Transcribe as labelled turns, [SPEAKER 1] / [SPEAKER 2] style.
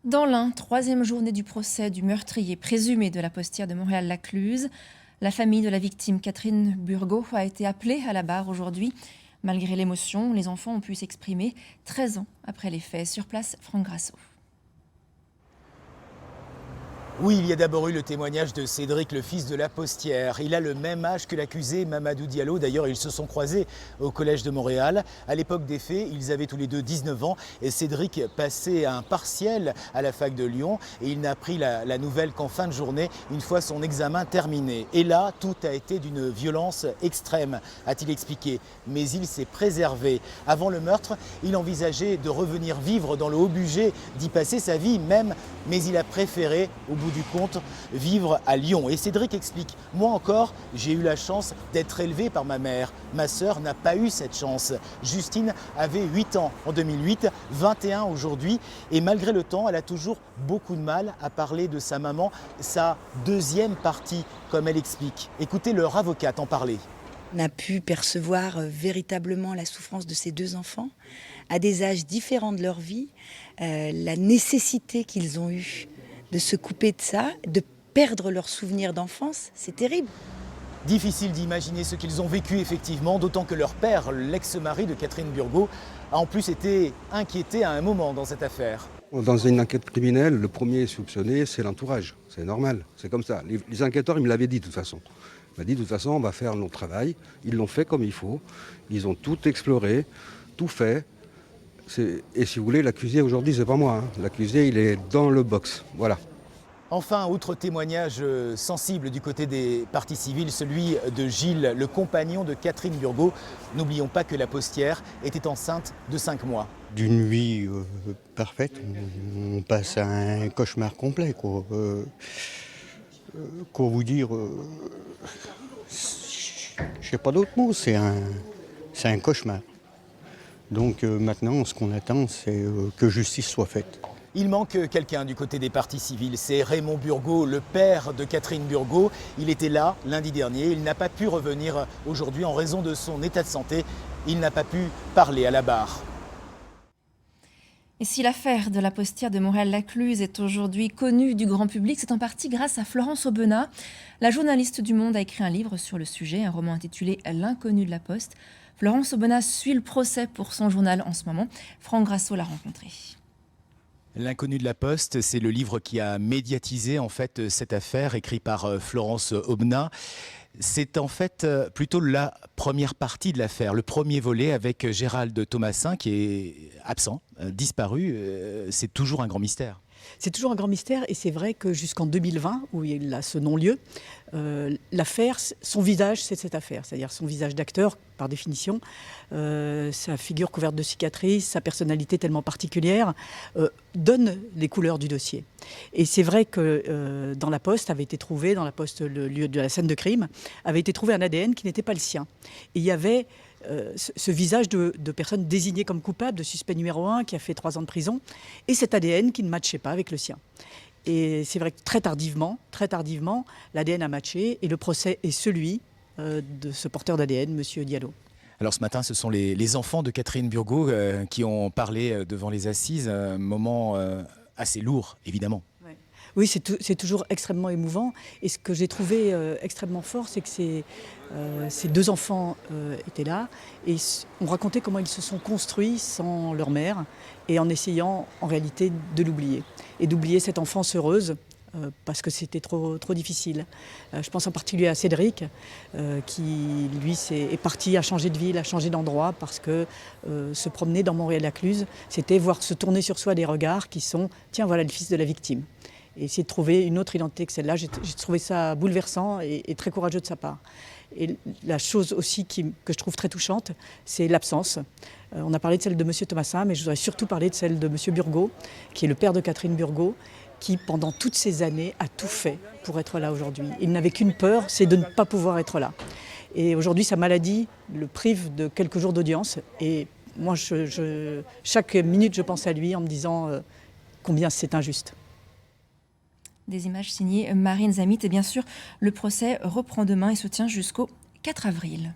[SPEAKER 1] Dans l'Ain, troisième journée du procès du meurtrier présumé de la postière de Montréal-Lacluse. La famille de la victime, Catherine Burgot, a été appelée à la barre aujourd'hui. Malgré l'émotion, les enfants ont pu s'exprimer 13 ans après les faits. Sur place, Franck Grasso.
[SPEAKER 2] Oui, il y a d'abord eu le témoignage de Cédric, le fils de la postière. Il a le même âge que l'accusé Mamadou Diallo. D'ailleurs, ils se sont croisés au collège de Montréal. À l'époque des faits, ils avaient tous les deux 19 ans et Cédric passait un partiel à la fac de Lyon et il n'a appris la nouvelle qu'en fin de journée, une fois son examen terminé. Et là, tout a été d'une violence extrême, a-t-il expliqué. Mais il s'est préservé. Avant le meurtre, il envisageait de revenir vivre dans le Haut-Bugey, d'y passer sa vie même, mais il a préféré, au bout du compte, vivre à Lyon. Et Cédric explique, moi encore, j'ai eu la chance d'être élevé par ma mère. Ma sœur n'a pas eu cette chance. Justine avait 8 ans en 2008, 21 aujourd'hui. Et malgré le temps, elle a toujours beaucoup de mal à parler de sa maman, sa deuxième partie, comme elle explique. Écoutez leur avocate en parler.
[SPEAKER 3] On a pu percevoir véritablement la souffrance de ces deux enfants, à des âges différents de leur vie, la nécessité qu'ils ont eue de se couper de ça, de perdre leurs souvenirs d'enfance, c'est terrible.
[SPEAKER 2] Difficile d'imaginer ce qu'ils ont vécu effectivement, d'autant que leur père, l'ex-mari de Catherine Burgot, a en plus été inquiété à un moment dans cette affaire.
[SPEAKER 4] Dans une enquête criminelle, le premier soupçonné, c'est l'entourage. C'est normal, c'est comme ça. Les enquêteurs, ils me l'avaient dit de toute façon. Ils m'ont dit de toute façon, on va faire notre travail. Ils l'ont fait comme il faut. Ils ont tout exploré, tout fait. Et si vous voulez, l'accusé aujourd'hui, c'est pas moi. L'accusé, il est dans le box. Voilà.
[SPEAKER 2] Enfin, autre témoignage sensible du côté des parties civiles, celui de Gilles, le compagnon de Catherine Burgot. N'oublions pas que la postière était enceinte de 5 mois.
[SPEAKER 5] D'une nuit parfaite, on passe à un cauchemar complet, quoi. Quoi vous dire, je sais pas d'autre mot, c'est un cauchemar. Donc maintenant, ce qu'on attend, c'est que justice soit faite.
[SPEAKER 2] Il manque quelqu'un du côté des parties civiles, c'est Raymond Burgot, le père de Catherine Burgot. Il était là lundi dernier, il n'a pas pu revenir aujourd'hui en raison de son état de santé. Il n'a pas pu parler à la barre.
[SPEAKER 1] Et si l'affaire de la postière de Montréal-Lacluse est aujourd'hui connue du grand public, c'est en partie grâce à Florence Aubenas. La journaliste du Monde a écrit un livre sur le sujet, un roman intitulé L'inconnu de la poste. Florence Aubenas suit le procès pour son journal en ce moment. Franck Grasso l'a rencontré.
[SPEAKER 2] L'inconnu de la Poste, c'est le livre qui a médiatisé en fait cette affaire, écrit par Florence Aubenas. C'est en fait plutôt la première partie de l'affaire, le premier volet avec Gérald Thomasin qui est absent, disparu. C'est toujours un grand mystère.
[SPEAKER 6] C'est toujours un grand mystère et c'est vrai que jusqu'en 2020, où il a ce non-lieu, l'affaire, son visage, c'est cette affaire, c'est-à-dire son visage d'acteur par définition, sa figure couverte de cicatrices, sa personnalité tellement particulière, donne les couleurs du dossier. Et c'est vrai que dans la poste avait été trouvé, dans la poste, le lieu de la scène de crime, avait été trouvé un ADN qui n'était pas le sien. Et il y avait ce visage de personne désignée comme coupable, de suspect numéro 1 qui a fait 3 ans de prison, et cet ADN qui ne matchait pas avec le sien. Et c'est vrai que très tardivement, l'ADN a matché et le procès est celui de ce porteur d'ADN, monsieur Diallo.
[SPEAKER 2] Alors ce matin, ce sont les enfants de Catherine Burgot qui ont parlé devant les assises, un moment assez lourd, évidemment.
[SPEAKER 6] Oui, c'est toujours extrêmement émouvant. Et ce que j'ai trouvé extrêmement fort, c'est que ces deux enfants étaient là et ont raconté comment ils se sont construits sans leur mère et en essayant en réalité de l'oublier. Et d'oublier cette enfance heureuse parce que c'était trop difficile. Je pense en particulier à Cédric qui, lui, est parti, a changé de ville, a changé d'endroit parce que se promener dans Montréal-Lacluse, c'était voir se tourner sur soi des regards qui sont « tiens, voilà le fils de la victime ». Et essayer de trouver une autre identité que celle-là. J'ai trouvé ça bouleversant et très courageux de sa part. Et la chose aussi que je trouve très touchante, c'est l'absence. On a parlé de celle de M. Thomasin, mais je voudrais surtout parler de celle de M. Burgot, qui est le père de Catherine Burgot, qui pendant toutes ces années a tout fait pour être là aujourd'hui. Il n'avait qu'une peur, c'est de ne pas pouvoir être là. Et aujourd'hui, sa maladie le prive de quelques jours d'audience. Et moi, chaque minute, je pense à lui en me disant combien c'est injuste.
[SPEAKER 1] Des images signées Marine Zamit. Et bien sûr, le procès reprend demain et se tient jusqu'au 4 avril.